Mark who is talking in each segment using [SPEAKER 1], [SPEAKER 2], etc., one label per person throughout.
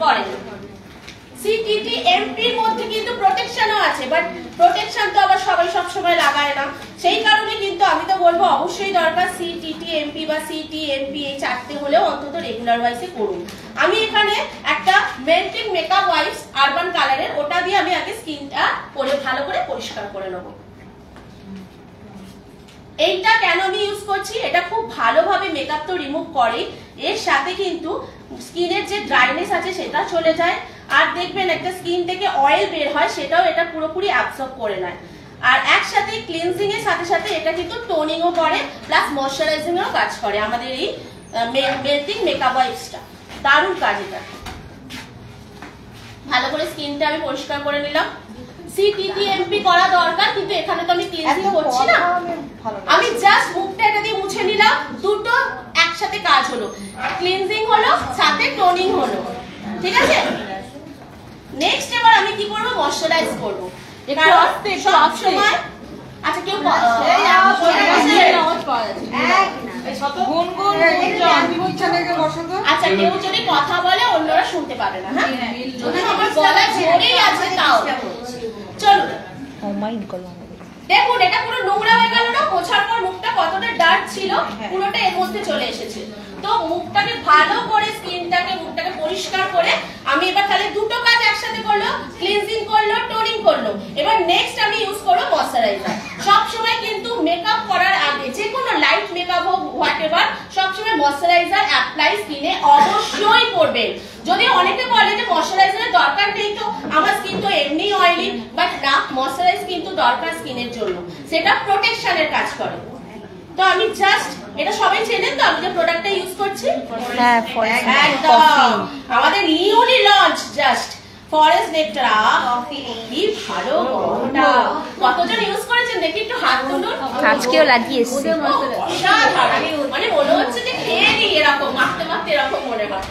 [SPEAKER 1] পড়েছে? পড়ে। CTT MP এর মধ্যে কিন্তু প্রোটেকশনও আছে, বাট প্রোটেকশন তো আবার সবাই সব সময় লাগায় না, সেই কারণে কিন্তু আমি তো বলবো অবশ্যই দরকার CTT MP বা CT MP এই চারটে হলেও অন্তত রেগুলার ওয়াইজে করুন। আমি এখানে একটা মেল্টিং মেকআপ ওয়াইপস আরবান কালারের, ওটা দিয়ে আমি আগে স্কিনটা করে ভালো করে পরিষ্কার করে নেব। এইটা কেন আমি ইউজ করছি, এটা খুব ভালোভাবে মেকআপ তো রিমুভ করে, এর সাথে কিন্তু স্কিনের যে ড্রাইনেস আছে সেটা চলে যায়, আর দেখবেন একটা স্কিন থেকে অয়েল বের হয় সেটাও এটা পুরোপুরি অ্যাবসর্ব করে নেয়, আর একসাথে ক্লিনজিং এর সাথে সাথে এটা কিন্তু টোনিংও করে প্লাস ময়শ্চারাইজিং এরও কাজ করে আমাদের এই মেল্টিং মেকআপ ওয়াইপসটা। দারুণ কাজ এটা। ভালো করে স্কিনটা আমি পরিষ্কার করে নিলাম। CTT MP করা দরকার, কিন্তু এখানে তো আমি ক্লিনজিং করছি না, আমি জাস্ট মুখটা এটা দিয়ে মুছে নিলাম, দুটো একসাথে কাজ হলো, ক্লিনজিং হলো সাথে টোনিং হলো, ঠিক আছে। নেক্সট এবার আমি কি করব, ময়শ্চারাইজ করব, কারণ সব সময় আচ্ছা কেউ আচ্ছা কেউ যদি কথা বলে অন্যরা শুনতে পাবে না, হ্যাঁ যদি আমার গলা জোরেই আছে তাও চলো। দেখুন এটা পুরো নোংরা হয়ে গেল না, পোছার পর মুখটা কতটা ডার্ক ছিল পুরোটা এর মধ্যে চলে এসেছে। তো মুখটাকে ভালো করে স্কিনটাকে মুখটাকে পরিষ্কার করে আমি এবার তাহলে দুটো কাজ একসাথে করলো, ক্লিনজিং করলো, টোনিং করলো। এবার নেক্সট আমি ইউজ করব ময়শ্চারাইজার। সব সময় কিন্তু মেকআপ করার আগে যে কোনো লাইট মেকআপ হোক হোয়াটএভার সব সময় ময়শ্চারাইজার অ্যাপ্লাই স্কিনে অবশ্যই করবেন। যদি অনেকে বলে যে ময়শ্চারাইজারের দরকার নেই, তো আমার স্কিন তো এমনি অয়েলি, বাট না, ময়শ্চারাইজ কিন্তু দরকার স্কিনের জন্য, সেটা প্রোটেকশনের কাজ করে। তো আমি জাস্ট এটা সবাই চেনেন তো আমি যে প্রোডাক্টটা ইউজ করছি, হ্যাঁ একদম আমাদের newly launch just forest nectar. কি ভালো গন্ধটা, কতজন ইউজ করেছেন দেখি একটু হাত তুলুন।
[SPEAKER 2] আজকেও লাগিয়ে এসেছি,
[SPEAKER 1] মানে মনে হচ্ছে যে খেয়ে নি, এরকম মাখতে মাখতে এরকম মনে হয়।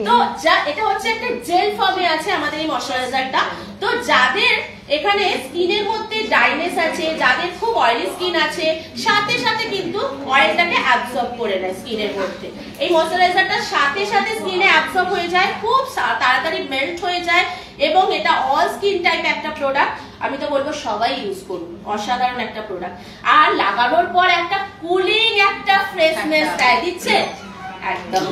[SPEAKER 1] তো যা এটা হচ্ছে একটা জেল ফর্মে আছে আমাদের এই ময়শ্চারাইজারটা। তো যাদের এখানে স্কিনের মধ্যে ড্রাইনেস আছে, যাদের খুব অয়েলি স্কিন আছে, সাথে সাথে কিন্তু অয়েলটাকে অ্যাবজর্ব করে নেয় স্কিনের মধ্যে। এই ময়শ্চারাইজারটা সাথে সাথে স্কিনে অ্যাবজর্ব হয়ে যায়, খুব তাড়াতাড়ি মেল্ট হয়ে যায়, এবং এটা অল স্কিন টাইপ একটা প্রোডাক্ট। আমি তো বলবো সবাই ইউজ করুন, অসাধারণ একটা প্রোডাক্ট। আর লাগানোর পর একটা কুলিং একটা ফ্রেশনেস দিচ্ছে একদম।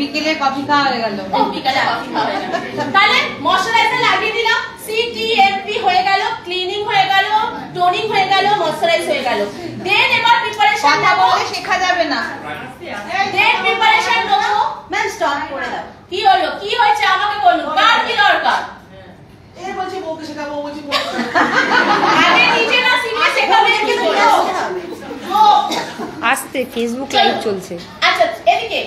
[SPEAKER 3] বিকেলে কফি খাওয়া হয়ে গেল,
[SPEAKER 1] বিকেলে কফি খাওয়া হয়ে গেল। তাহলে ময়শ্চারাইজার লাগিয়ে দিলাম, CT MP হয়ে গেল, ক্লিনিং হয়ে গেল, টোনিং হয়ে গেল, ময়শ্চারাইজ হয়ে গেল। দেন এবার প্রিপারেশন নেব,
[SPEAKER 3] শেখা যাবে না।
[SPEAKER 1] দেন প্রিপারেশন নেব। ম্যাম স্টপ করে দাও। কি হলো, কি হয়েছে আমাকে বলুন, কার কি দরকার?
[SPEAKER 3] এই বলছি বউকে শেখাবো, বলছি
[SPEAKER 1] আগে নিজে না শিখে শেখাবে কি বলছো?
[SPEAKER 2] আস্তে ফেসবুক লাইভ চলছে।
[SPEAKER 1] আচ্ছা এদিকে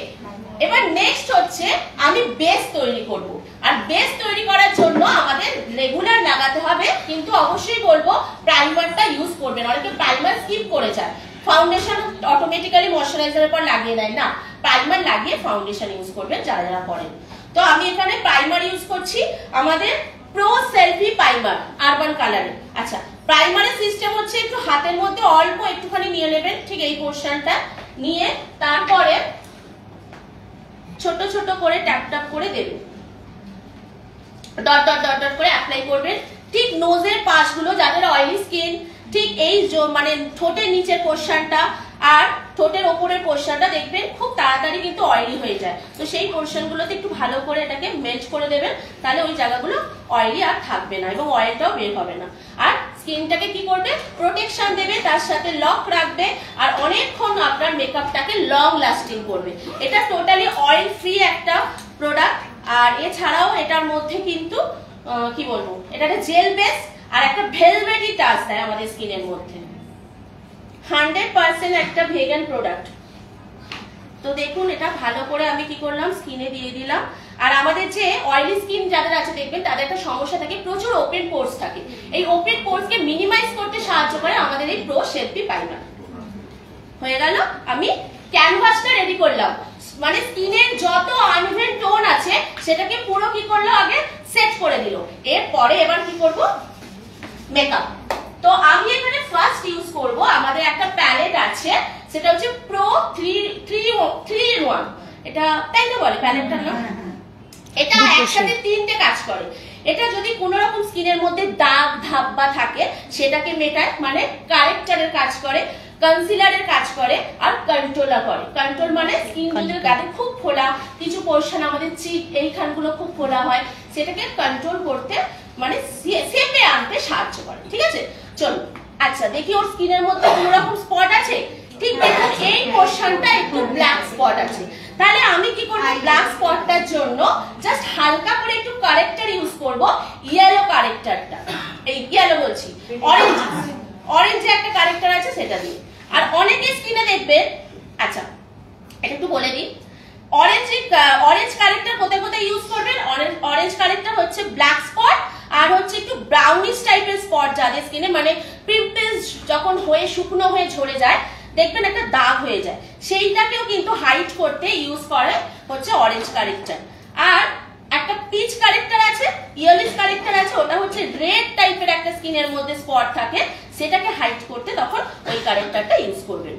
[SPEAKER 1] এবার নেক্সট হচ্ছে আমি বেস তৈরি করব, আর বেস তৈরি করার জন্য আমাদের রেগুলার লাগাতে হবে, কিন্তু অবশ্যই বলবো প্রাইমারটা ইউজ করবেন। অনেকে প্রাইমার স্কিপ করে যায়, ফাউন্ডেশন অটোমেটিক্যালি ময়শ্চারাইজারের পর লাগিয়ে দেয় না, প্রাইমার লাগিয়ে ফাউন্ডেশন ইউজ করবেন যারা যারা করেন। তো আমি এখানে প্রাইমার ইউজ করছি আমাদের প্রো সেলফি প্রাইমার আরবান কালারে। আচ্ছা প্রাইমারের সিস্টেম হচ্ছে একটু হাতের মধ্যে অল্প একটুখানি নিয়ে নেবেন, ঠিক এই পোরশনটা নিয়ে তারপরে ছোট ছোট করে ট্যাপ ট্যাপ করে দেবেন, ডট ডট ডট ডট করে অ্যাপ্লাই করবেন। ঠিক নোজের পাশগুলো যাদের অয়েলি স্কিন, ঠিক এই মানে ঠোঁটের নিচের পোরশনটা আর ঠোঁটের ওপরের পোরশনটা দেখবেন খুব তাড়াতাড়ি কিন্তু অয়েলি হয়ে যায়। তো সেই পোরশনগুলোতে একটু ভালো করে এটাকে মেল্ট করে দেবেন, তাহলে ওই জায়গাগুলো অয়েলি আর থাকবে না এবং অয়েলটাও বের হবে না। আর স্কিনটাকে কি করবে, প্রোটেকশন দেবে, তার সাথে লক রাখবে, আর অনেকক্ষণ আপনার মেকআপটাকে লং লাস্টিং করবে। এটা টোটালি অয়েল ফ্রি একটা প্রোডাক্ট। আর এছাড়াও এটার মধ্যে কিন্তু কি বলবো, এটা একটা জেল বেস আর একটা ভেলভেটি টাচ দেয় আমাদের স্কিনের মধ্যে। 100% একটা ভেগান প্রোডাক্ট। তো দেখুন এটা ভালো করে আমি কি করলাম, স্কিনে দিয়ে দিলাম। আর আমাদের যে অয়েলি স্কিন যাদের আছে দেখবেন তাদের একটা সমস্যা থাকে, প্রচুর ওপেন পোরস থাকে। এই ওপেন পোরসকে মিনিমাইজ করতে সাহায্য করে আমাদের এই প্রো সেলফি প্রাইমার। হয়ে গেল, আমি ক্যানভাসটা রেডি করলাম, মানে স্কিনের যত আনইভেন টোন আছে সেটাকে পুরো কি করলো আগে সেট করে দিল। এরপরে এবার কি করব, মেকআপ। তো আমি এখানে ফার্স্ট ইউজ করব করে। এটা যদি কোনো রকম স্কিনের মধ্যে দাগ ধাব্বা থাকে সেটাকে মেটায়, মানে কারেক্টারের কাজ করে, কনসিলারের কাজ করে, আর কন্ট্রোলার করে। কন্ট্রোল মানে স্কিন যদি গাতে খুব ফোলা, কিছু পোরশন আমাদের চিক এইখানগুলো খুব ফোলা হয়, সেটাকে কন্ট্রোল করতে মানে শেপে আনতে সাহায্য করে। ঠিক আছে, চলো আচ্ছা দেখি ওর স্কিনের মধ্যে কোনো রকম স্পট আছে। ঠিক দেখুন এই পোরশনটা একটু ব্ল্যাক স্পট আছে, তাহলে আমি কি করব, ব্ল্যাক স্পটটার জন্য জাস্ট হালকা করে একটু কারেক্টর ইউজ করব, ইয়েলো কারেক্টরটা, এই ইয়েলো বলছি অরেঞ্জ একটা কারেক্টর আছে সেটা দিয়ে। আর অনেকে স্কিনে দেখবেন, আচ্ছা এটা একটু বলে দিই, অরেঞ্জ কারেক্টর কোথায় কোথায় ইউজ করবেন। অরেঞ্জ কারেক্টর হচ্ছে ব্ল্যাক স্পট আর হচ্ছে একটু ব্রাউনিশ টাইপের স্পট যাদের স্কিনে, মানে পিম্পলস যখন হয়ে শুকনো হয়ে ঝরে যায়, দেখবেন একটা দাগ হয়ে যায়, সেইটাকেও কিন্তু হাইড করতে ইউজ করে হচ্ছে অরেঞ্জ কারেক্টর। আর একটা পিচ কারেক্টর আছে, ইয়েলোইশ কারেক্টর আছে, ওটা হচ্ছে রেড টাইপের একটা স্কিনের মধ্যে স্পট থাকে, সেটাকে হাইড করতে তখন ওই কারেক্টরটা ইউজ করবেন,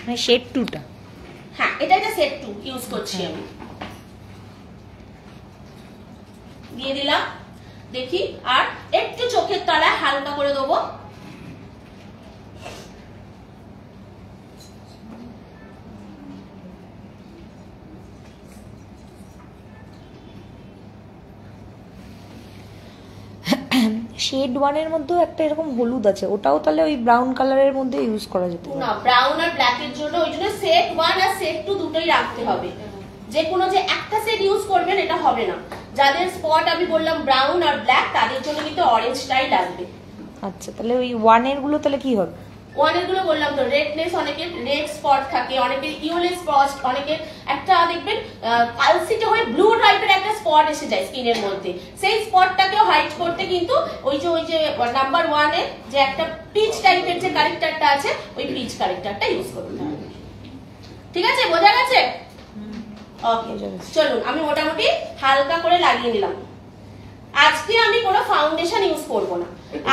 [SPEAKER 2] মানে শেড 2টা।
[SPEAKER 1] হ্যাঁ এটা একটা সেট 2 ইউজ করছি আমি, দিয়ে দিলাম। দেখি আর একটু চোখের তলায় হালকা করে দেবো,
[SPEAKER 2] শেড 1 এর মধ্যেও একটা এরকম হলুদ আছে, ওটাও তাহলে ওই ব্রাউন কালারের মধ্যে ইউজ করা যেতে পারে।
[SPEAKER 1] না ব্রাউন আর ব্ল্যাক এর জন্য ওই জন্য সেট 1 আর সেট 2 দুটোই রাখতে হবে, যে কোনো যে একটা সেট ইউজ করবেন এটা হবে না। যাদের স্পট আমি বললাম ব্রাউন আর ব্ল্যাক, তাদের জন্য কিন্তু অরেঞ্জটাই লাগবে।
[SPEAKER 2] আচ্ছা তাহলে ওই 1 এর গুলো তাহলে কি হবে?
[SPEAKER 1] ওয়ানের গুলো বললাম তো, রেডনেস, অনেকের রেড স্পট থাকে, অনেকের ইয়েলো স্পট, অনেকের একটা দেখবেন কালসিটে হয়ে ব্লু টাইপের একটা স্পট এসে যায় স্কিনের মধ্যে, সেই স্পটটাকেও হাইড করতে কিন্তু ওই যে নাম্বার 1 এর যে একটা পিচ টাইপের যে কারেক্টরটা আছে, ওই পিচ কারেক্টরটা ইউজ করতে হবে। ঠিক আছে, বোঝা গেছে? ওকে চলুন আমি মোটামুটি হালকা করে লাগিয়ে নিলাম। আজকে আমি কোনো ফাউন্ডেশন ইউজ করব না,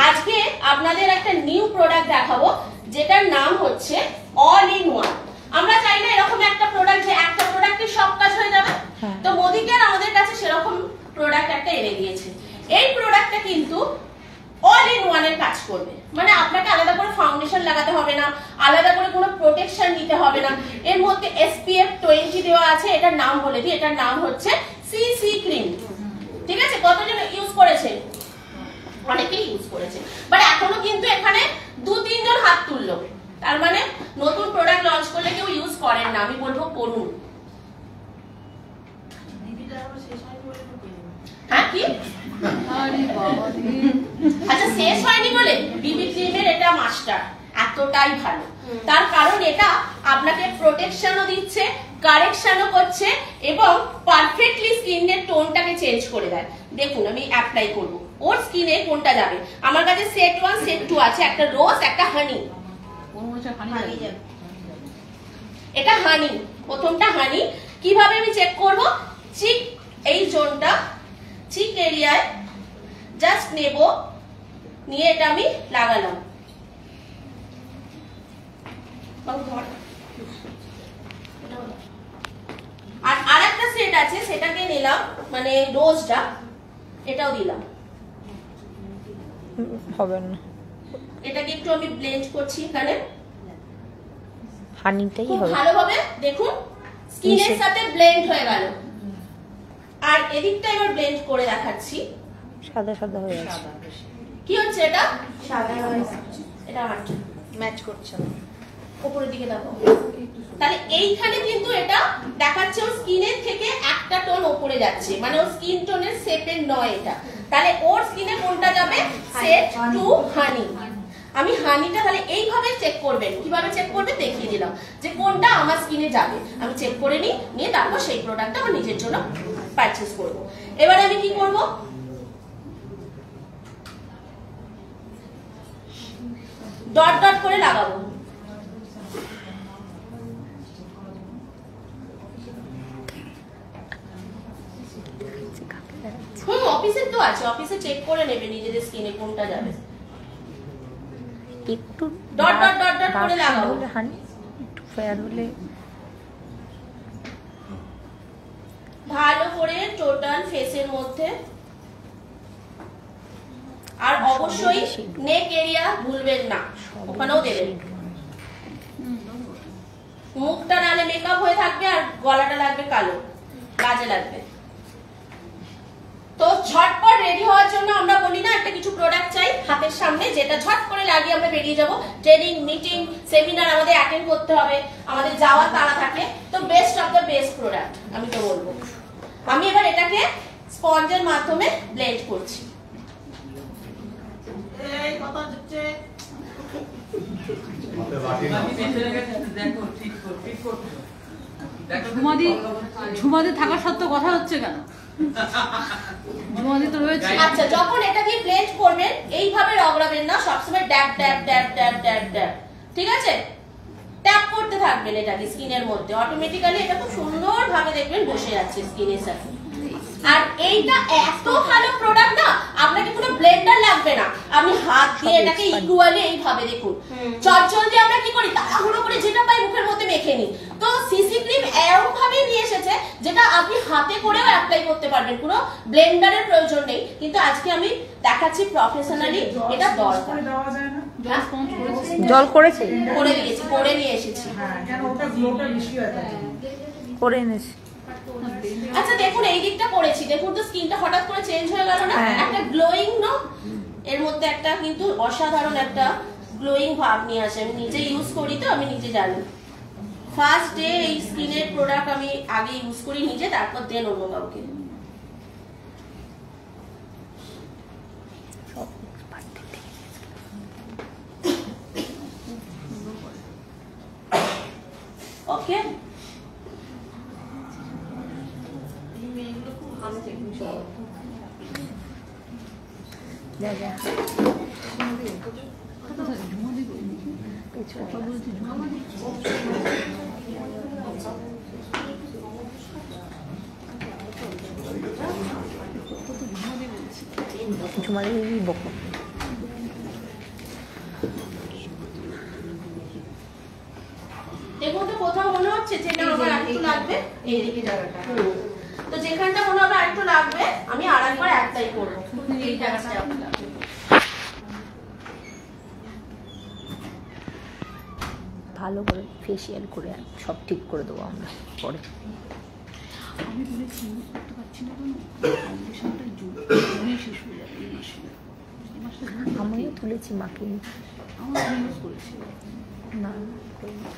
[SPEAKER 1] আজকে আপনাদের একটা নিউ প্রোডাক্ট দেখাবো যেটার নাম হচ্ছে অল ইন ওয়ান। আমরা চাই না এরকম একটা প্রোডাক্ট যে একটা প্রোডাক্টে সব কাজ হয়ে যাবে, তো মোদি কেয়ার আমাদের কাছে সেরকম প্রোডাক্ট একটা এনে দিয়েছে। এই প্রোডাক্টটা কিন্তু অল ইন ওয়ান এর কাজ করবে, মানে আপনাকে আলাদা করে ফাউন্ডেশন লাগাতে হবে না, আলাদা করে কোনো প্রোটেকশন নিতে হবে না। এর মধ্যে SPF 20 দেওয়া আছে, এটার নাম বলে দিই, এটার নাম হচ্ছে সিসি ক্রিম। ঠিক আছে, কতজন ইউজ করেছে? অনেকেই ইউজ করেছে, বাট এখনো কিন্তু এখানে 2-3 জন হাত তুললো, তার মানে নতুন প্রোডাক্ট লঞ্চ করলে কেউ ইউজ করেন না, আমি বলবো করুন। হ্যাঁ কি আচ্ছা শেষ হয়নি বলে বিবি ক্রিমের এটা মাস্টার, এতটাই ভালো, তার কারণ এটা আপনাকে প্রোটেকশনও দিচ্ছে, কারেকশনও করছে এবং পারফেক্টলি স্কিনের টোনটাকে চেঞ্জ করে দেয়। দেখুন আমি অ্যাপ্লাই করব, ওর স্কিনে কোনটা যাবে। আমার কাছে সেট 1 সেট 2 আছে, একটা রোজ একটা হানি। এটা হানি, প্রথমটা হানি। কিভাবে আমি চেক করব? চিক এই জোনটা, চিক এরিয়ায় জাস্ট নেব, নিয়ে এটা আমি লাগালাম। আর আরেকটা সেট আছে, সেটাকে নিলাম, মানে রোজটা, এটাও দিলাম।
[SPEAKER 2] হবে না,
[SPEAKER 1] এটাকে একটু আমি ব্লেন্ড করছি এখানে,
[SPEAKER 2] হানিটাই
[SPEAKER 1] খুব
[SPEAKER 2] হবে
[SPEAKER 1] ভালোভাবে। দেখুন স্কিনের সাথে ব্লেন্ড হয়ে গেল। আর এদিকটা এবার ব্লেন্ড করে দেখাচ্ছি,
[SPEAKER 2] সাদা সাদা হয়ে আছে।
[SPEAKER 1] কি হচ্ছে এটা? সাদা এটা
[SPEAKER 3] ম্যাচ করছে না,
[SPEAKER 1] উপরের দিকে দেখো, তাহলে এইখানে কিন্তু এটা দেখাচ্ছে ওর স্কিনের থেকে একটা টোন উপরে যাচ্ছে, মানে ওর স্কিন টোনের শেপের নয় এটা। তাহলে ওর স্কিনে কোনটা যাবে? সেট 2 হানি। আমি হানিটা তাহলে এইভাবে চেক করবেন। কিভাবে চেক করবে দেখিয়ে দিলাম, যে কোনটা আমার স্কিনে যাবে আমি চেক করে নিয়ে তারপর সেই প্রোডাক্টটা আমার নিজের জন্য পারচেজ করব। এবারে আমি কি করব? ডট ডট করে লাগাবো। অফিসে তো আছে, অফিসে চেক করে নেবে নিজেদের স্কিনে কোনটা যাবে।
[SPEAKER 2] একটু
[SPEAKER 1] ডট ডট ডট ডট করে লাগাবো।
[SPEAKER 2] হানি একটু ফেয়ার হলে
[SPEAKER 1] ভালো করে টোটাল ফেসের মধ্যে আর অবশ্যই নেক এরিয়া ভুলবেন না, ওখানেও দেবেন। মুখটা নালে মেকআপ হয়ে থাকবে আর গলাটা লাগবে কালো, কাজে লাগবে। তো ঝটপট রেডি হওয়ার জন্য আমরা বলি না একটা কিছু প্রোডাক্ট চাই হাতের সামনে, যেটা ঝট করে লাগিয়ে আমরা বেরিয়ে যাব। ট্রেনিং, মিটিং, সেমিনার আমাদের অ্যাটেন্ড করতে হবে, আমাদের যাওয়ার তাড়া থাকে, তো best of the best product আমি তো বলবো। আমি এবার এটাকে স্পঞ্জের মাধ্যমে ব্লেন্ড করছি। এই কথা হচ্ছে
[SPEAKER 4] ঝুমাদি থাকা সত্ত্বেও কথা হচ্ছে কেন? ঝুমাদি তো রয়েছে।
[SPEAKER 1] আচ্ছা, যখন এটা দিয়ে ব্লেন্ড করবেন এইভাবে রগড়াবেন না, সবসময় ড্যাব ড্যাব ড্যাব ড্যাব ড্যাব ড্যাব, ঠিক আছে? ট্যাপ করতে থাকবেন এটাকে স্কিনের মধ্যে, অটোমেটিক্যালি এটা খুব সুন্দরভাবে দেখবেন বসে যাচ্ছে স্কিনের সাথে। আর এইটা এত ভালো প্রোডাক্ট না, আপনাকে কোনো ব্লেন্ডার লাগবে না, আপনি হাত দিয়ে এটাকে ইকুয়ালি এইভাবে দেখুন চটচল দিয়ে আমরা কি করি তাড়াহুড়ো করে যেটা পাই মুখের মধ্যে মেখে নিই। তো সিসি ক্রিম এরকম ভাবে নিয়ে এসেছে যেটা আপনি হাতে করেও অ্যাপ্লাই করতে পারবেন, কোনো ব্লেন্ডারের প্রয়োজন নেই। কিন্তু আজকে আমি দেখাচ্ছি প্রফেশনালি এটা দরকার।
[SPEAKER 2] জল করেছে,
[SPEAKER 1] করে দিয়েছি, করে নিয়ে এসেছি।
[SPEAKER 2] করে এনেছি।
[SPEAKER 1] আচ্ছা দেখুন এই দিকটা করেছি, দেখুন তো স্কিনটা হঠাৎ করে চেঞ্জ হয়ে গেল না, একটা গ্লোয়িং না, এর মধ্যে একটা কিন্তু অসাধারণ একটা গ্লোয়িং ভাব নিয়ে আসে। আমি নিজে ইউজ করি তো আমি নিজে জানি। ফার্স্ট ডে এই স্কিনের প্রোডাক্ট আমি আগে ইউজ করি নিজে, তারপর দেন অন্য কাউকে। ওকে,
[SPEAKER 2] যা যা ঝুমারি বকো।
[SPEAKER 1] দেখুন তো কোথাও মনে হচ্ছে যেটা আমার আরেকটু লাগবে, এইদিকে জায়গাটা। তো যেখানটা মনে হবে আরেকটু লাগবে আমি আরেকবার অ্যাপ্লাই করব, এই জায়গাটা লাগবে।
[SPEAKER 2] ভালো করে ফেসিয়াল করে সব ঠিক করে দেবো আমরা পরে।
[SPEAKER 4] আমি বলেছি করতে পারছি না কেন, ফাউন্ডেশনটা শেষ হয়ে যাবে এই মাসে। এই মাসটা
[SPEAKER 2] আমিও তুলেছি মাকে,
[SPEAKER 4] আমার ইউজ করেছি
[SPEAKER 2] না করিনি।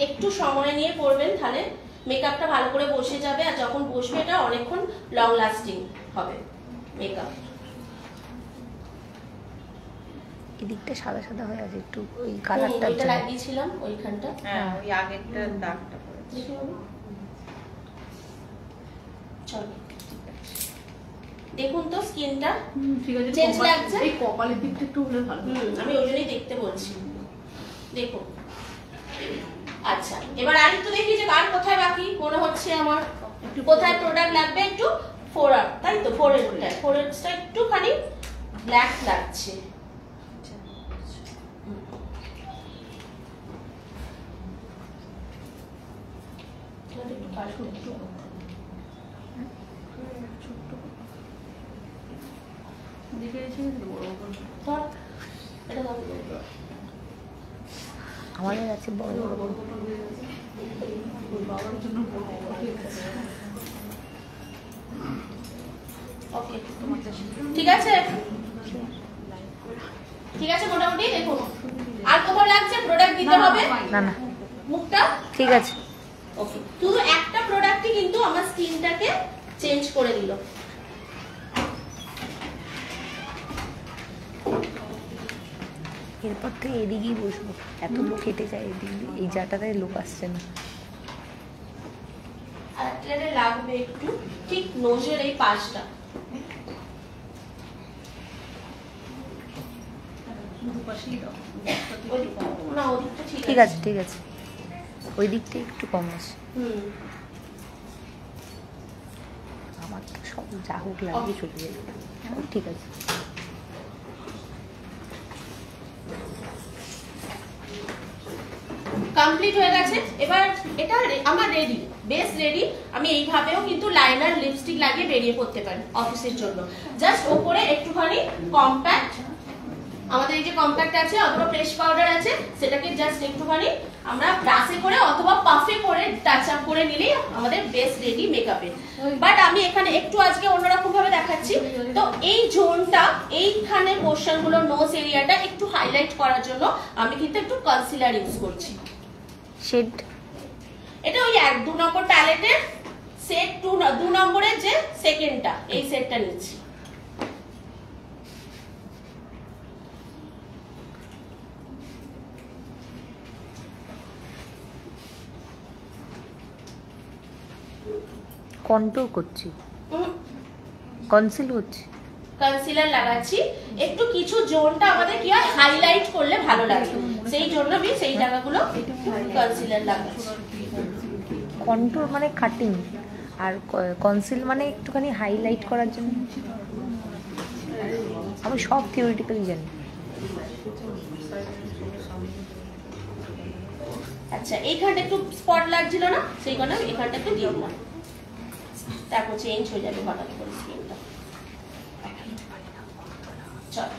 [SPEAKER 1] একটু সময় নিয়ে করবেন, তাহলে মেকআপটা ভালো করে বসে যাবে, আর যখন বসবে এটা অনেকক্ষণ লং লাস্টিং হবে মেকআপ।
[SPEAKER 2] এদিকটা সাদা সাদা হয়ে আছে, একটু ওই কালারটা
[SPEAKER 1] ওইটা লাগিয়েছিলাম ওইখানটা।
[SPEAKER 3] হ্যাঁ ওই আগেরটা দাগটা পড়েছে।
[SPEAKER 1] দেখি বাবু, চলো দেখুন তো স্কিনটা
[SPEAKER 4] ঠিক আছে।
[SPEAKER 1] চেঞ্জ লাগছে,
[SPEAKER 4] এই কপালের দিকটা একটু হলে ভালো।
[SPEAKER 1] আমি ওই জন্যই দেখতে বলছি। দেখুন আচ্ছা, এবার আরেকটু দেখি যে আর কোথায় বাকি মনে হচ্ছে আমার, কোথায় প্রোডাক্ট লাগবে। একটু ফোরআর্ম, তাই তো ফোরহেডটা একটুখানি ব্ল্যাক লাগছে।
[SPEAKER 2] আমাদের আছে বড় বড়।
[SPEAKER 1] ওকে ঠিক আছে, ঠিক আছে মোটামুটি। দেখুন আর কোথাও লাগছে প্রোডাক্ট দিতে হবে
[SPEAKER 2] না না
[SPEAKER 1] মুখটা,
[SPEAKER 2] ঠিক আছে।
[SPEAKER 1] ওকে, শুধু একটা প্রোডাক্টই কিন্তু আমার স্কিনটাকে চেঞ্জ করে দিল।
[SPEAKER 2] এরপর থেকে এদিকেই বসবো, এত লোক হেঁটে যায় এদিক দিয়ে, এই জায়গাটাতে লোক আসছে না।
[SPEAKER 1] আর একটা লাগবে একটু ঠিক নোজের এই পাশটা। না ওদিকটা
[SPEAKER 2] ঠিক আছে ঠিক আছে, ওই দিকটা একটু কম আছে। আমার তো সব যা হোক লাগিয়ে চলে যাবে, ঠিক আছে।
[SPEAKER 1] কমপ্লিট হয়ে গেছে। এবার এটা আমার রেডি, বেস রেডি। আমি এইভাবেও কিন্তু লাইনার লিপস্টিক লাগিয়ে বেরিয়ে পড়তে পারি অফিসের জন্য। জাস্ট ওপরে একটুখানি কম্প্যাক্ট, আমাদের এই যে কম্প্যাক্ট আছে অথবা ফ্রেশ পাউডার আছে, সেটাকে জাস্ট একটুখানি আমরা ব্রাশে করে অথবা পাফে করে টাচ আপ করে নিলেই আমাদের বেস রেডি মেকআপের। বাট আমি এখানে একটু আজকে অন্যরকম ভাবে দেখাচ্ছি। তো এই জোনটা, এইখানে পোর্শন গুলো, নোজ এরিয়াটা একটু হাইলাইট করার জন্য আমি কিন্তু একটু কনসিলার ইউজ করছি।
[SPEAKER 2] শেড
[SPEAKER 1] এটা ওই 1-2 নম্বর প্যালেটের সেট 2 নম্বরের যে সেকেন্ডটা, এই সেটটা নিচ্ছি।
[SPEAKER 2] কন্ট্রোল করছি, কনসিল হচ্ছে,
[SPEAKER 1] কনসিলার লাগাচ্ছি। একটু কিছু জোনটা আমাদের কি হয় হাইলাইট করলে ভালো লাগে, সেই জন্য আমি সেই জায়গাগুলো কনসিলার লাগাচ্ছি।
[SPEAKER 2] কন্ট্রোল মানে কাটিং, আর কনসিল মানে একটুখানি হাইলাইট করার জন্য। আমি সব থিওরিটিক্যালি জানি।
[SPEAKER 1] আচ্ছা, এইখানটা একটু স্পট লাগছিল না, সেই কারণে এখানটা একটু দিয়ে দিলাম। তারপর চেঞ্জ হয়ে যাবে হঠাৎ করে স্কিনটা। চল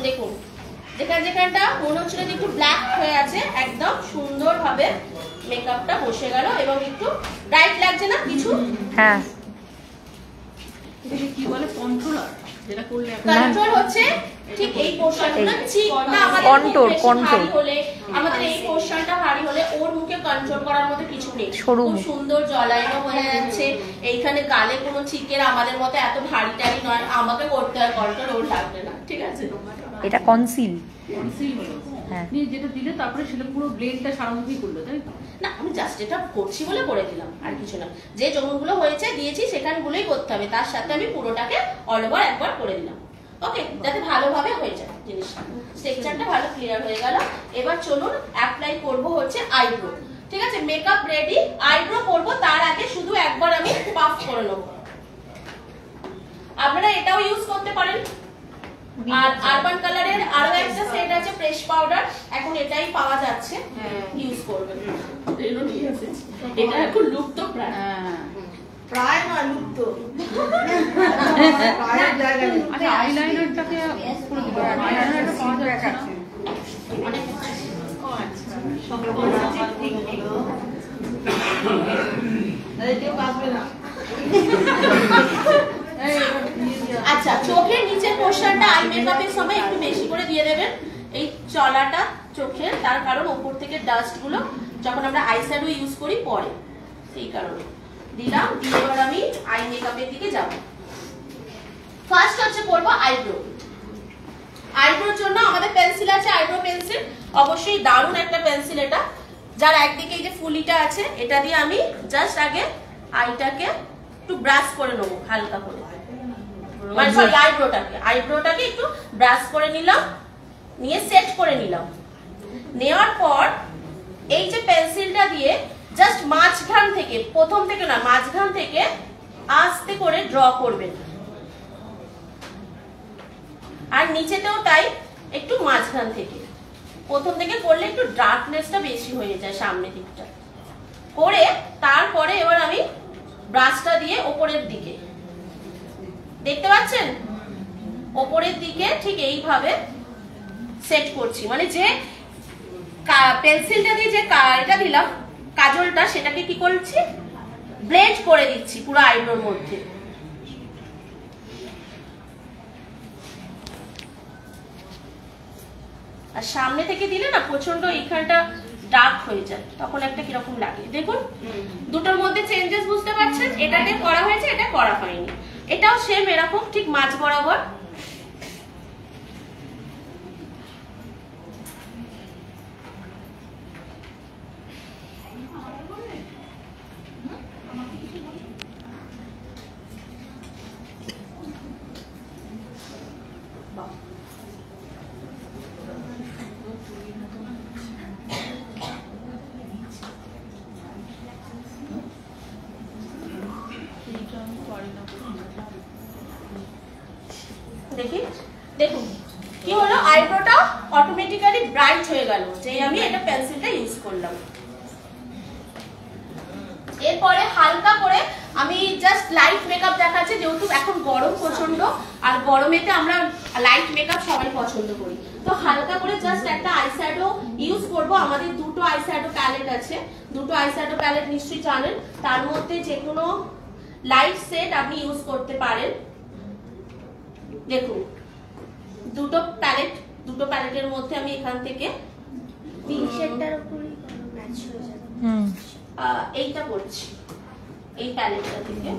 [SPEAKER 1] দেখুন, যেখানটা মনে হচ্ছিল যে একটু ব্ল্যাক হয়ে আছে, একদম সুন্দরভাবে মেকআপটা বসে গেল এবং একটু ব্রাইট লাগছে না কিছু।
[SPEAKER 2] হ্যাঁ,
[SPEAKER 4] এটাকে কি বলে? কন্ট্রোলার, যেটা করলে
[SPEAKER 1] কন্ট্রোল হচ্ছে ঠিক এই পোরশনটা, চিকটা আমাদের
[SPEAKER 2] কন্ট্রোল, কন্ট্রোল
[SPEAKER 1] হলে, আমাদের এই পোরশনটা ভারী হলে ওর মুখে কন্ট্রোল করার মতো কিছু নেই।
[SPEAKER 2] সরু
[SPEAKER 1] খুব সুন্দর জলায়নো হয়ে যাচ্ছে। এইখানে গালে কোনো চিকের আমাদের মতো এত ভারী টারি নয়, আমাকে করতে হয় কন্ট্রোল, ওর লাগবে না। ঠিক আছে,
[SPEAKER 2] এটা কনসিল।
[SPEAKER 4] কনসিল হলো।
[SPEAKER 2] হ্যাঁ,
[SPEAKER 4] নিয়ে যেটা দিলে তারপরে সেটা পুরো ব্লেডটা সারামুখী করলো, তাই তো?
[SPEAKER 1] না আমি জাস্ট এটা করছি বলে করে দিলাম, আর কিছু না। যে জমিগুলো হয়েছে দিয়েছি সেখানগুলোই করতে হবে, তার সাথে আমি পুরোটাকে অল ওভার একবার করে দিলাম। ওকে, যাতে ভালোভাবে হয়ে যায় জিনিসটা, স্ট্রাকচারটা ভালো ক্লিয়ার হয়ে গেল। এবার চলুন অ্যাপ্লাই করব হচ্ছে আইব্রো। ঠিক আছে, মেকআপ রেডি, আইব্রো করব। তার আগে শুধু একবার আমি পাফ করে নেব। আপনারা এটাও ইউজ করতে পারেন। আর আরবান কালারের আরো একটা সেট আছে ফ্রেশ পাউডার, এখন এটাই পাওয়া যাচ্ছে, ইউজ করবেন। এটা এখন লুপ্ত প্রায়,
[SPEAKER 3] প্রায় নয়, লুপ্ত।
[SPEAKER 4] আচ্ছা, আইলাইনারটাকে করে দিতে হবে। আইলাইনারটা পাওয়া যাচ্ছে না।
[SPEAKER 1] অনেক
[SPEAKER 3] কেউ বাঁচবে না।
[SPEAKER 1] আচ্ছা, চোখের নিচের পোর্শনটা আই মেকআপের সময় একটু বেশি করে দিয়ে দেবেন, এই চলাটা চোখের, তার কারণ উপর থেকে ডাস্ট গুলো যখন আমরা আইশ্যাডো ইউজ করি পরে, সেই কারণে দিলাম। দিয়ে এবার আমি আই মেকআপের দিকে যাব। ফার্স্ট হচ্ছে করব আইব্রো। আইব্রোর জন্য আমাদের পেন্সিল আছে, আইব্রো পেন্সিল, অবশ্যই দারুণ একটা পেন্সিল এটা, যার একদিকে এই যে ফুলিটা আছে, এটা দিয়ে আমি জাস্ট আগে আইটাকে একটু ব্রাশ করে নেবো হালকা করে, মানে সরি আইব্রোটাকে একটু ব্রাশ করে নিলাম, নিয়ে সেট করে নিলাম। নেওয়ার পর এই যে পেন্সিলটা দিয়ে জাস্ট মাঝখান থেকে, প্রথম থেকে না মাঝখান থেকে আস্তে করে ড্র করবেন, আর নিচেতেও তাই একটু মাঝখান থেকে। প্রথম থেকে করলে একটু ডার্কনেসটা বেশি হয়ে যায় সামনের দিকটা করে, তারপরে এবার আমি ব্রাশটা দিয়ে ওপরের দিকে, দেখতে পাচ্ছেন ওপরের দিকে ঠিক এইভাবে সেট করছি, মানে যে পেন্সিলটা দিয়ে যে এটা দিলাম কাজলটা, সেটাকে কি করছি ব্লেন্ড করে দিচ্ছি পুরো আইব্রোর মধ্যে। আর সামনে থেকে দিলে না প্রচন্ড এইখানটা ডার্ক হয়ে যায়, তখন একটা কিরকম লাগে। দেখুন দুটোর মধ্যে চেঞ্জেস বুঝতে পারছেন, এটাতে করা হয়েছে, এটা করা হয়নি। এটাও সেম এরকম ঠিক মাঝ বরাবর দেখি, দেখুন কি হলো, আইব্রোটা অটোমেটিক্যালি ব্রাইট হয়ে গেল যে আমি এটা পেন্সিলটা ইউজ করলাম। এরপরে হালকা করে আমি জাস্ট লাইট মেকআপ দেখাচ্ছি, যেহেতু এখন গরম প্রচন্ড, আর গরমেতে আমরা লাইট মেকআপ সবাই পছন্দ করি। তো হালকা করে জাস্ট একটা আইশ্যাডো ইউজ করব। আমাদের দুটো আইশ্যাডো প্যালেট আছে, দুটো আইশ্যাডো প্যালেট নিশ্চয়ই জানেন। তার মধ্যে যে কোনো লাইট সেট আপনি ইউজ করতে পারেন। দেখুন দুটো প্যালেটের মধ্যে আমি এখান থেকে
[SPEAKER 5] পিঙ্ক শেডটার উপরই ম্যাচ হয়ে যাবে।
[SPEAKER 1] এইটা করছি, এই প্যালেটটা থেকে।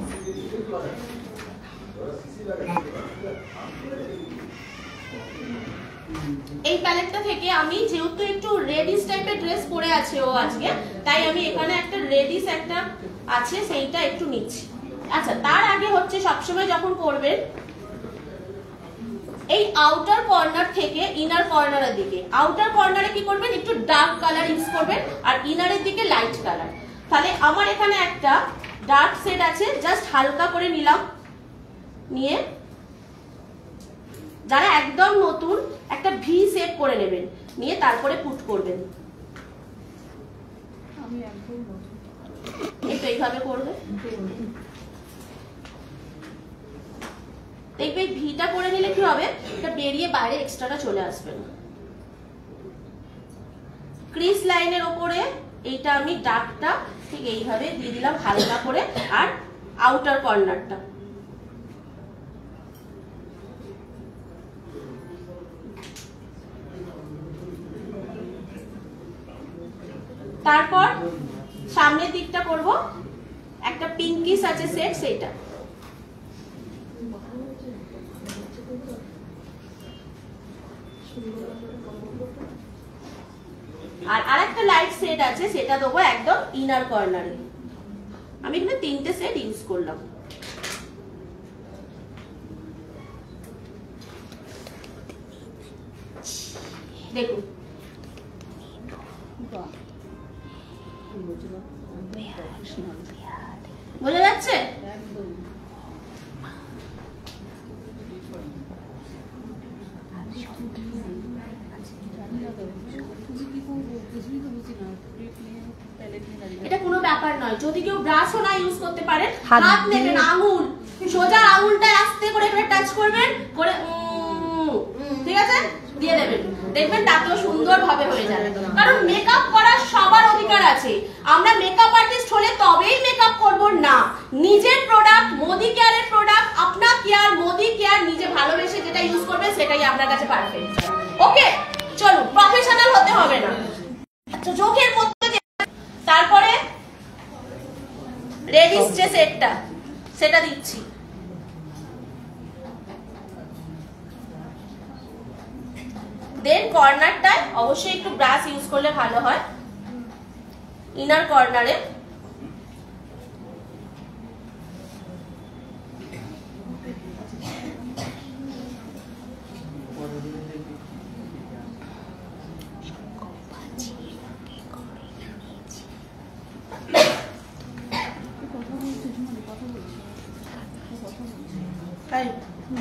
[SPEAKER 1] এই প্যালেটটা থেকে আমি যেহেতু একটু রেডিশ টাইপের ড্রেস পরে আছে ও আজকে, তাই আমি এখানে একটা রেডিশ একটা আছে সেইটা একটু নিচ্ছি। আচ্ছা, তার আগে হচ্ছে সবসময় যখন করবেন এই আউটার কর্নার থেকে ইনার কর্নারের দিকে, আউটার কর্নারে কি করবেন, একটু ডার্ক কালার ইউজ করবেন, আর ইনারের দিকে লাইট কালার। তাহলে আমার এখানে একটা ডার্ক শেড আছে, জাস্ট হালকা করে নিলাম, নিয়ে যারা একদম নতুন একটা ভি শেপ করে নেবেন, নিয়ে তারপরে পুট করবেন।
[SPEAKER 4] আমি একদম নতুন।
[SPEAKER 1] এই তো এইভাবে করবে, দেখবে ভিটা করে নিলে কি হবে, এটা বেরিয়ে বাইরে এক্সট্রাটা চলে আসবে না। ক্রিস লাইনের ওপরে এইটা আমি ডার্কটা ঠিক এইভাবে দিয়ে দিলাম হালকা করে, আর আউটার কর্নারটা তারপর সামনের দিকটা করব একটা পিঙ্কিশ আছে সেট, সেইটা আর আরেকটা লাইট সেট আছে, সেটা দেবো একদম ইনার কর্নারে। আমি এখানে 3টে সেট ইউজ করলাম। দেখুন বোঝা যাচ্ছে? এটা কোনো ব্যাপার নয়, যদি কেউ ব্রাশও না ইউজ করতে পারেন, হাত নেবেন, আঙুল সোজা আঙুলটা আস্তে করে এখানে টাচ করবেন করে, ঠিক আছে, দিয়ে দেবেন, দেখবেন তাতেও সুন্দর ভাবে হয়ে যাবে। কারণ মেকআপ করার সবার অধিকার আছে, আমরা মেকআপ আর্টিস্ট হলে তবেই মেকআপ করব না। নিজের প্রোডাক্ট, মোদি কেয়ারের প্রোডাক্ট, আপনার কেয়ার, মোদি কেয়ার নিজে ভালোবেসে যেটা ইউজ করবেন সেটাই আপনার কাছে পারফেক্ট। ওকে, চলুন, প্রফেশনাল হতে হবে না। আচ্ছা, চোখের মধ্যে তারপরে রেডিশ যে সেটটা সেটা দিচ্ছি। দেন কর্নারটায় অবশ্যই একটু ব্রাশ ইউজ করলে ভালো হয়, ইনার কর্নারে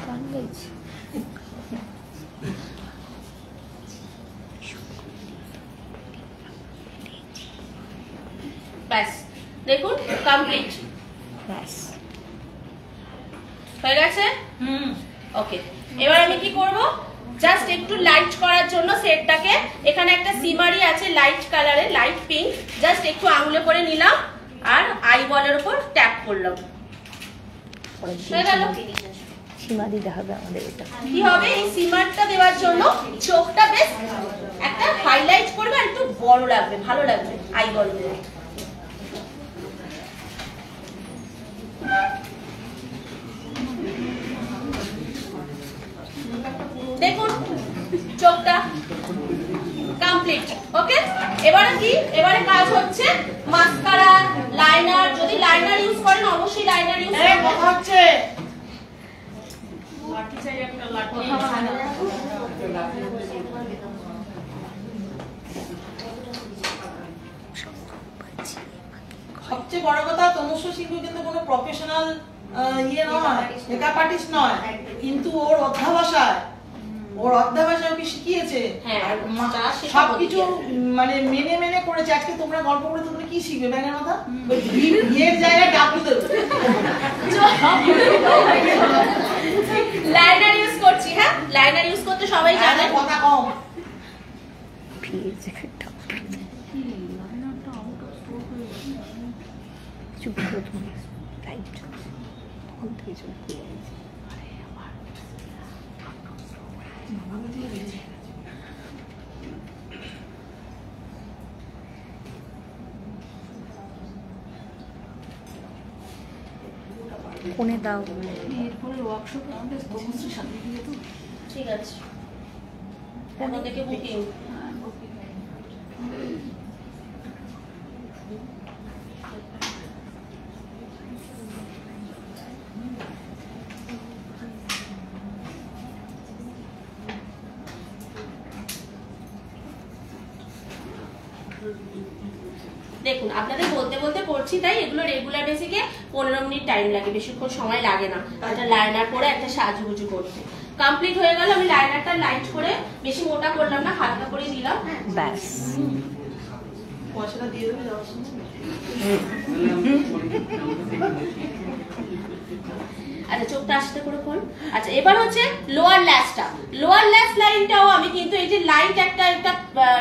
[SPEAKER 2] গান গাইছি।
[SPEAKER 1] ব্যাস, দেখুন কমপ্লিট
[SPEAKER 2] ব্যাস
[SPEAKER 1] হয়ে গেছে। ওকে, এবার আমি কি করব, জাস্ট একটু লাইট করার জন্য সেটটাকে, এখানে একটা সিমারি আছে লাইট কালারে, লাইট পিঙ্ক, জাস্ট একটু আঙুলে করে নিলাম আর আই বলের উপর ট্যাপ করলাম, হয়ে গেল।
[SPEAKER 2] সীমা দিতে হবে আমাদের। এটা
[SPEAKER 1] কি হবে, এই সিমারটা দেওয়ার জন্য চোখটা বেশ একটা হাইলাইট করবে, আর একটু বড় লাগবে, ভালো লাগবে আই বল দিয়ে। দেখুন চোখটা কমপ্লিট। ওকে, এবারে কি, এবারে কাজ হচ্ছে মাস্কারা, লাইনার। যদি লাইনার ইউজ করেন অবশ্যই লাইনার ইউজ করবেন।
[SPEAKER 3] কথা হচ্ছে সবচেয়ে বড় কথা, তনুশ্র সিংহ কিন্তু কোনো প্রফেশনাল ইয়ে নয়, মেকআপ আর্টিস্ট নয়, কিন্তু ওর অধ্যাবসায় ওকে শিখিয়েছে।
[SPEAKER 1] হ্যাঁ,
[SPEAKER 3] আর
[SPEAKER 1] তা সেটা
[SPEAKER 3] সবকিছু
[SPEAKER 1] বলতে
[SPEAKER 3] মানে মেনে করেছে। আজকে তোমরা গল্প করে তোমরা কি শিখবে ব্যাঙের মাথা? ওই বিয়ের জায়গায় ডাকু দেবে।
[SPEAKER 1] লাইনার ইউজ করছি। হ্যাঁ, লাইনার ইউজ করতে সবাই জানে।
[SPEAKER 3] কথা কম।
[SPEAKER 4] লাইনারটা আউট অফ স্টোক হয়ে গেছে।
[SPEAKER 2] চুপ করে তুমি রাইট তখন থেকে চুপ করে গেছে। কোনে দাও
[SPEAKER 4] এরপরে ওয়ার্কশপ আমাদের তমশ্রী সাথে দিয়ে তো
[SPEAKER 1] ঠিক আছে, এখন থেকে বুকিং। দেখুন, আপনাদের বলতে বলতে করছি, তাই এগুলো রেগুলার বেসিকে 15 মিনিট টাইম লাগে, বেশিক্ষণ সময় লাগে না। একটা লাইনার করে একটা সাজুগুজু করতে কমপ্লিট হয়ে গেল। আমি লাইনারটা লাইট করে বেশি মোটা করলাম না, হালকা করে দিলাম।
[SPEAKER 2] ব্যাস।
[SPEAKER 3] পয়সাটা দিয়ে দেবে যাওয়ার সময়।
[SPEAKER 1] আচ্ছা, চোখটা আস্তে করে খোল। আচ্ছা, এবার হচ্ছে লোয়ার ল্যাশটা। লোয়ার ল্যাশ লাইনটাও আমি কিন্তু এই যে লাইট একটা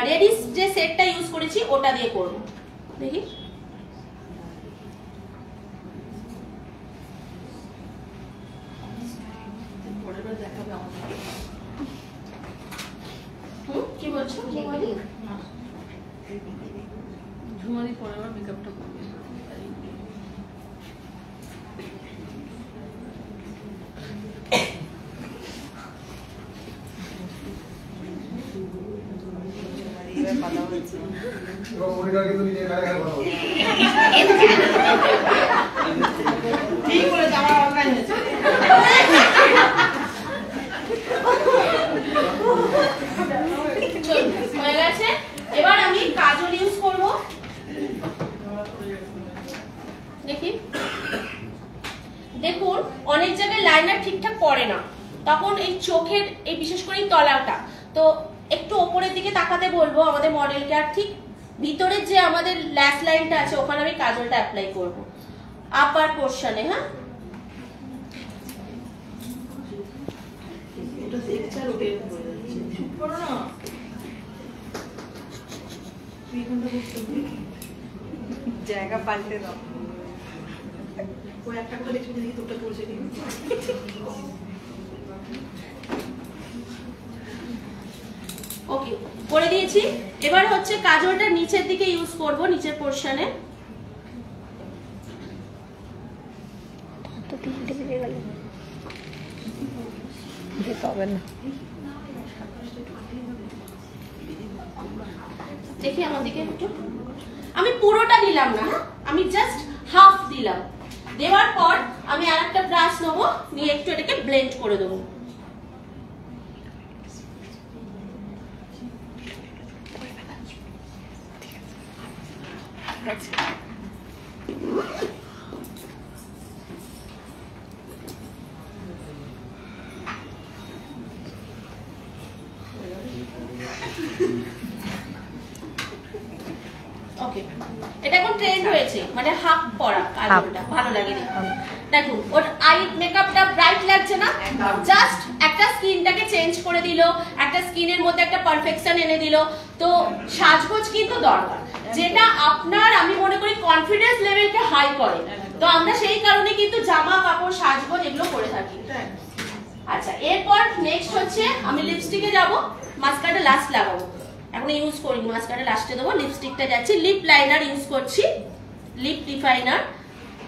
[SPEAKER 1] রেডি যে সেটটা ইউজ করেছি ওটা দিয়ে করব। দেখি, কি বলছো?
[SPEAKER 4] ঝুমারি পরে আবার মেকআপটা করবে।
[SPEAKER 3] ঠিক বলেছে, আমার অনলাইন হয়েছে।
[SPEAKER 1] হয়ে গেছে। এবার আমি কাজল ইউজ করব। দেখি, দেখুন অনেক জায়গায় লাইনার ঠিকঠাক পড়ে না, তখন এই চোখের এই বিশেষ করে এই তলাটা তো একটু ওপরের দিকে তাকাতে বলবো আমাদের মডেলকে, আর ঠিক ভিতরের যে আমাদের ল্যাশ লাইনটা আছে ওখানে আমি কাজলটা অ্যাপ্লাই করব আপার পোরশনে। হ্যাঁ,
[SPEAKER 3] ওটা দেখছে আর ওটা এরকম করে যাচ্ছে। চুপ করো না। তুই এখানটা বসতে দিবি?
[SPEAKER 2] জায়গা পাল্টে দাও।
[SPEAKER 3] ওই একটা কথা দেখছি দেখি তোরটা করেছে কি।
[SPEAKER 1] ওকে, করে দিয়েছি। এবার হচ্ছে কাজলটা নিচের দিকে ইউজ করব, নিচের পোরশনে।
[SPEAKER 2] তো 3টে বেজে গেল, যেতে হবে না।
[SPEAKER 1] দেখি আমার দিকে একটু, আমি পুরোটা দিলাম না, আমি জাস্ট হাফ দিলাম। দেওয়ার পর আমি আরেকটা ব্রাশ নেবো, নিয়ে একটু এটাকে ব্লেন্ড করে দেবো। ওকে, এটা এখন ট্রেন্ড হয়েছে, মানে হাফ পরা কাজলটা ভালো লাগে দেখতে। দেখুন ওর আই মেকআপটা ব্রাইট লাগছে না, জাস্ট একটা স্কিনটাকে চেঞ্জ করে দিল, একটা স্কিনের মধ্যে একটা পারফেকশন এনে দিল। তো সাজগোজ কিন্তু দরকার, যেটা আপনার আমি মনে করি কনফিডেন্স লেভেলকে হাই করে। তো আমরা সেই কারণে কিন্তু জামা কাপড় সাজগোজ এগুলো করে থাকি। আচ্ছা, এরপর নেক্সট হচ্ছে আমি লিপস্টিকে যাব, মাস্কারা লাস্ট লাগাবো, এখন ইউজ করিনি, মাস্কারা লাস্টে দেবো। লিপস্টিকটা যাচ্ছি, লিপ লাইনার ইউজ করছি, লিপ ডিফাইনার।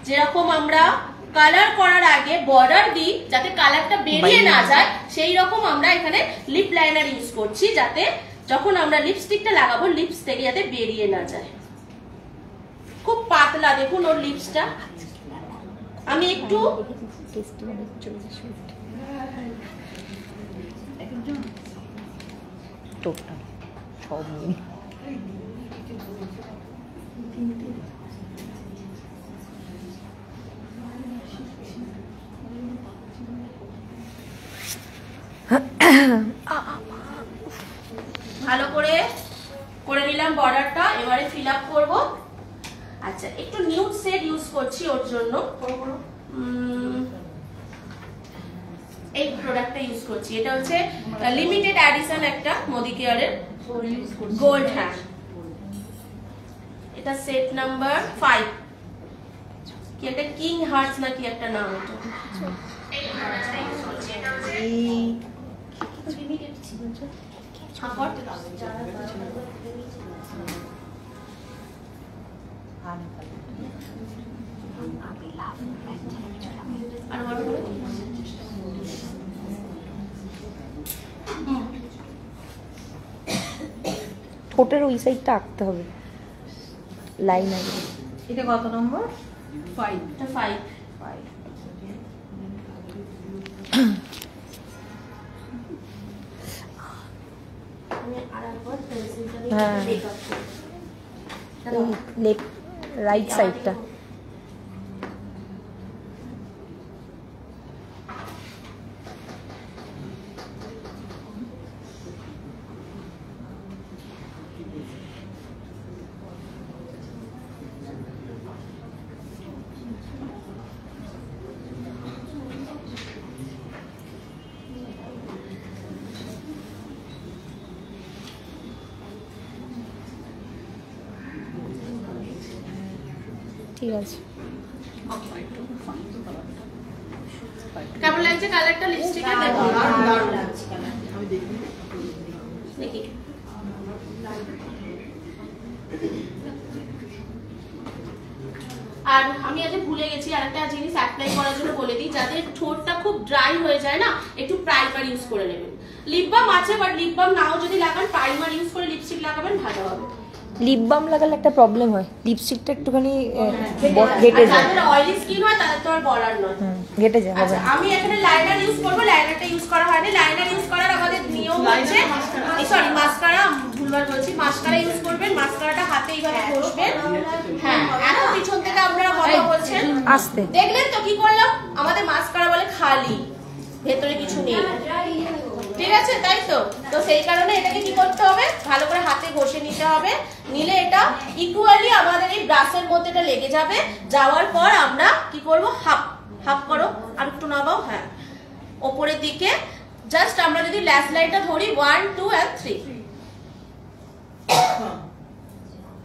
[SPEAKER 1] যেরকম আমরা কালার করার আগে বর্ডার দিই যাতে কালারটা বেরিয়ে না যায়, সেই রকম আমরা এখানে লিপ লাইনার ইউজ করছি, যাতে যখন আমরা লিপস্টিকটা লাগাবো লিপস থেকে যাতে বেরিয়ে না যায়। খুব পাতলা, দেখুন ওর লিপসটা। আমি একটু
[SPEAKER 2] টোটাল সব নিয়ে
[SPEAKER 1] কালারটা এবারে ফিল আপ করবো। আচ্ছা, একটু নিউড শেড ইউজ করছি ওর জন্য। এই প্রোডাক্টটা ইউজ করছি, এটা হচ্ছে লিমিটেড এডিশন একটা মোদি কেয়ারের গোল্ড। হ্যাঁ, এটা সেট নাম্বার 5, কি একটা কিং হার্টস না কি একটা নাম এটা। এই প্রোডাক্টটা ইউজ করছি, এটা হচ্ছে লিমিটেড ছিল। হ্যাঁ, করতে দাও। আর বড় করে
[SPEAKER 2] ঠোঁটের ওই সাইডটা আঁকতে হবে, লাইন আগে।
[SPEAKER 3] এটা কত নম্বর?
[SPEAKER 4] 5
[SPEAKER 1] এটা 5। আমি আরেকবার পেন্সিলটা দিয়ে
[SPEAKER 2] হ্যাঁ।
[SPEAKER 1] মেকআপ করব।
[SPEAKER 2] লেফট রাইট সাইডটা। ঠিক আছে।
[SPEAKER 1] কেমন লাগছে কালারটা লিপস্টিকে? দেখো
[SPEAKER 3] দারুণ লাগছে কালারটা। আমি দেখি।
[SPEAKER 1] দেখি। আর আমি আজ ভুলে গেছি আরেকটা জিনিস অ্যাপ্লাই করার জন্য বলে দিই, যাদের ঠোঁটটা খুব ড্রাই হয়ে যায় না, একটু প্রাইমার ইউজ করে নেবেন। লিপ বাম আছে, বাট লিপ বাম নাও যদি লাগান, প্রাইমার ইউজ করে লিপস্টিক লাগাবেন, ভালো হবে।
[SPEAKER 2] লিপ বাম লাগালে একটা প্রবলেম হয়, লিপস্টিকটা একটুখানি ঘেটে যায়।
[SPEAKER 1] যাদের অয়েলি স্কিন হয় তাদের তো আর বলার নয়।
[SPEAKER 2] ঘেটে যায়, হবে
[SPEAKER 1] আচ্ছা,
[SPEAKER 2] না।
[SPEAKER 1] আমি এখানে লাইনার ইউজ করব। লাইনারটা ইউজ করা হয়নি। লাইনার ইউজ করার আমাদের নিয়ম হচ্ছে, সরি মাস্কারা, ভুলবার বলছি, মাস্কারা ইউজ করবেন। মাস্কারাটা হাতে এইভাবে ঘষবেন। হ্যাঁ, এত পিছন থেকে আপনারা কথা বলছেন,
[SPEAKER 2] আস্তে।
[SPEAKER 1] দেখলেন তো কি করলাম? আমাদের মাস্কারা বলে খালি, ভেতরে কিছু নেই। ঠিক আছে, তাই তো? তো সেই কারণে এটাকে কি করতে হবে? ভালো করে হাতে ঘষে নিতে হবে। নিলে এটা ইকুয়ালি আমাদের এই ব্রাশের মধ্যে এটা লেগে যাবে। যাওয়ার পর আমরা কি করব? হাফ হাফ করো, আর একটু নামাও। হ্যাঁ, ওপরের দিকে জাস্ট আমরা যদি ল্যাশ লাইনটা ধরি 1 2 and 3।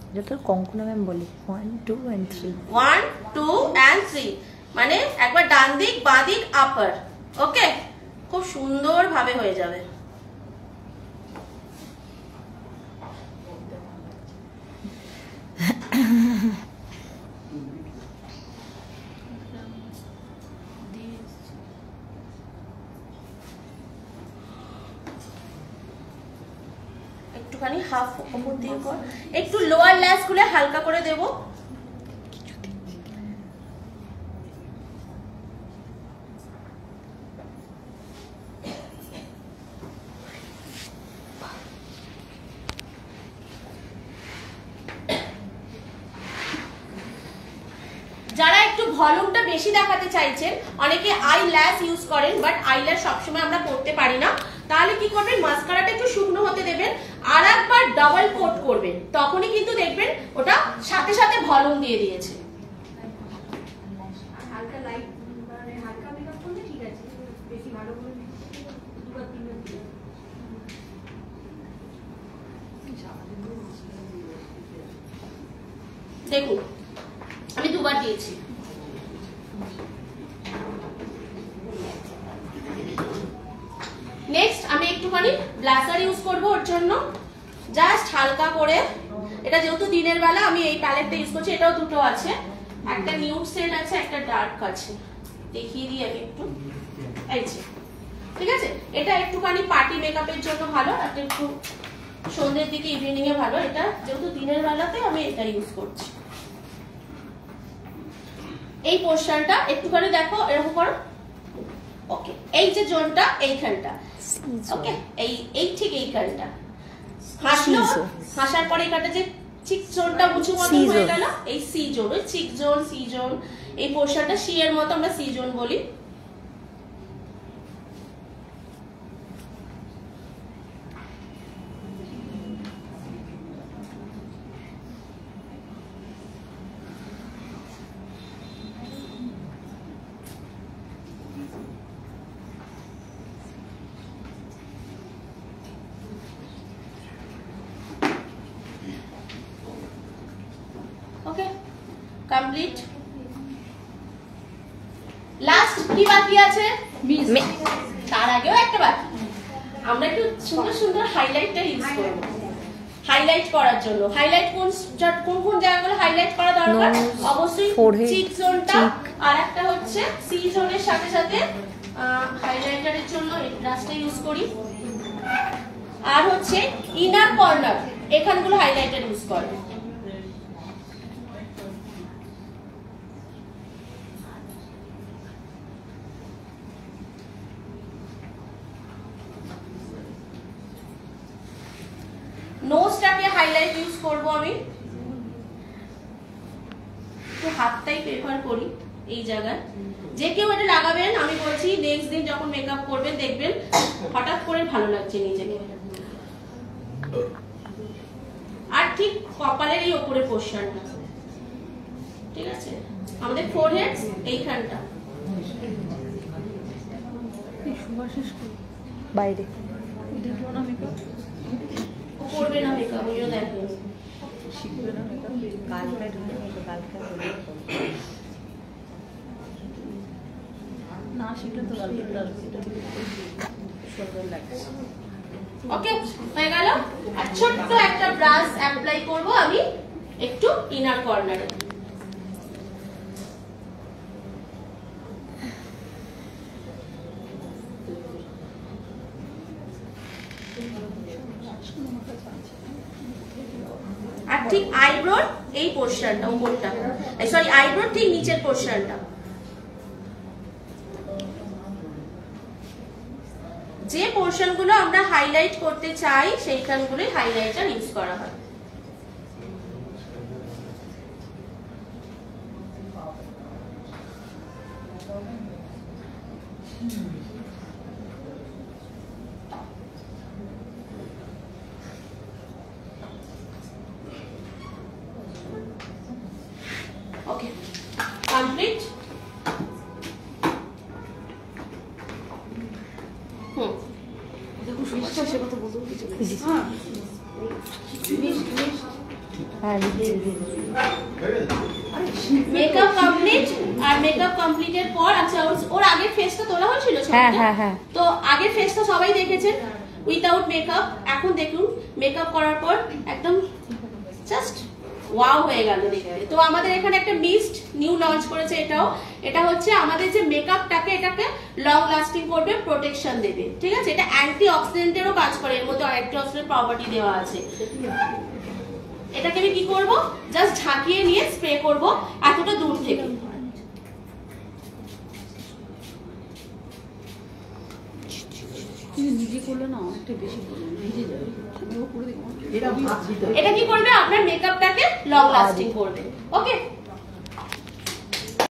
[SPEAKER 2] এটা তো কঙ্কনা ম্যাম বলি 1 2 and 3।
[SPEAKER 1] 1 2 and 3 মানে একবার ডান দিক, বাঁ দিক, আপার। ওকে, খুব সুন্দর ভাবে হয়ে যাবে। একটুখানি হাফ উপর দিয়ে কর, একটু লোয়ার ল্যাশ গুলো হালকা করে দেবো। যারা একটু ভলিউমটা বেশি দেখাতে চাইছেন, অনেকে আই ল্যাশ ইউজ করেন, বাট আই ল্যাশ সবসময় আমরা করতে পারি না। তাহলে কি করবেন? মাস্কারাটা একটু শুকনো হতে দেবেন, আর একবার ডাবল কোট করবেন, তখনই কিন্তু দেখবেন ওটা সাথে সাথে ভলিউম দিয়ে দিয়েছে।
[SPEAKER 5] হালকা লাইট মানে হালকা মেকআপ করলে ঠিক আছে, বেশি ভালো করে দুবার তিনবার দিয়ে
[SPEAKER 1] দেখুন আমি দুবার দিয়েছি। নেক্সট আমি একটুখানি ব্লাশার ইউজ করব ওর জন্য, জাস্ট হালকা করে। এটা যেহেতু দিনের বেলা আমি এই প্যালেটটা ইউজ করছি, এটাও দুটো আছে, একটা নিউড শেড আছে, একটা ডার্ক আছে। দেখিয়ে দিই আমি একটু, এই যে, ঠিক আছে? এটা একটুখানি পার্টি মেকআপের জন্য ভালো, একটা একটু সন্ধ্যের দিকে, ইভিনিং এ ভালো। এটা যেহেতু দিনের বেলাতে আমি এটা ইউজ করছি। এই পোর্শনটা একটুখানি দেখো, এরকম করো। ওকে, এই যে জোনটা এইখানটা, ওকে, এই ঠিক এইখানটা হাসলো, হাসার পরে এখানটা যে চিক জোনটা উঁচু মতো হয়ে গেল, এই সি জোন, ওই চিক জোন, সি জোন, এই পোর্শনটা সি এর মতো আমরা সি জোন বলি। কমপ্লিট। লাস্ট কি বাকি আছে? তার আগেও একটা বাকি, আমরা একটু সুন্দর সুন্দর হাইলাইটটা ইউজ করব হাইলাইট করার জন্য। হাইলাইট কোন কোন জায়গাগুলো হাইলাইট করা দরকার? অবশ্যই চিক জোনটা, আর একটা হচ্ছে সি জোনের সাথে সাথে হাইলাইটারের জন্য এই ব্রাশটা ইউজ করি, আর হচ্ছে ইনার কর্নার এখানগুলো হাইলাইটার ইউজ করে। নোজটাকে হাইলাইট ইউজ করব আমি, তো হাতটাই প্রেফার করি এই জায়গায়। যে কেউ এটা লাগাবেন, আমি বলছি নেক্সট দিন যখন মেকআপ করবেন দেখবেন হঠাৎ করে ভালো লাগছে নিজেকে। আর ঠিক কপালের এই উপরে পোরশনটা, ঠিক আছে, আমাদের ফোরহেড এইখানটা
[SPEAKER 2] বাইরে
[SPEAKER 4] দেখলো না মেকআপ,
[SPEAKER 1] করবে না মেকআপ, ওইও দেখো
[SPEAKER 4] শিখবে না মেকআপ, কালকে না শিখলে তো কালকে সুন্দর লাগছে।
[SPEAKER 1] ওকে, হয়ে গেল। আর ছোট্ট একটা ব্রাশ অ্যাপ্লাই করব আমি একটু ইনার কর্নারে। আর ঠিক আইব্রোর এই পোরশনটা, উপরটা, সরি আইব্রোর ঠিক নিচের পোরশনটা, যে পোরশনগুলো আমরা হাইলাইট করতে চাই সেইখানগুলোই হাইলাইটার ইউজ করা হয়। ওকে, কমপ্লিট।
[SPEAKER 4] দেখো সুমিষ্টা সে কথা বলতে কিছু
[SPEAKER 1] মেকআপ কমপ্লিট। আর মেকআপ কমপ্লিটের পর, আচ্ছা ওর আগের ফেসটা তোলা হয়েছিল, তো আগের ফেসটা সবাই দেখেছেন উইদাউট মেকআপ। এখন দেখুন মেকআপ করার পর একদম জাস্ট ওয়াও হয়ে গেল দেখতে। তো আমাদের এখানে একটা মিস্ট নিউ লঞ্চ করেছে, এটা হচ্ছে আমাদের যে মেকআপটাকে এটাকে লং লাস্টিং করবে, প্রোটেকশন দেবে, ঠিক আছে। এটা অ্যান্টি অক্সিডেন্টেরও কাজ করে, এর মধ্যে অ্যান্টি অক্সিডেন্ট প্রপার্টি দেওয়া আছে। এটাকে আমি কি করব, জাস্ট ঝাঁকিয়ে নিয়ে স্প্রে করব এতটা দূর থেকে।
[SPEAKER 4] নিজে করলে না অনেকটা বেশি করলে ভিজে যাবে, করে দেখো
[SPEAKER 3] এটা ভাত দিতে
[SPEAKER 1] এটা কি করবে, আপনার মেকআপটাকে লং লাস্টিং করবে। ওকে।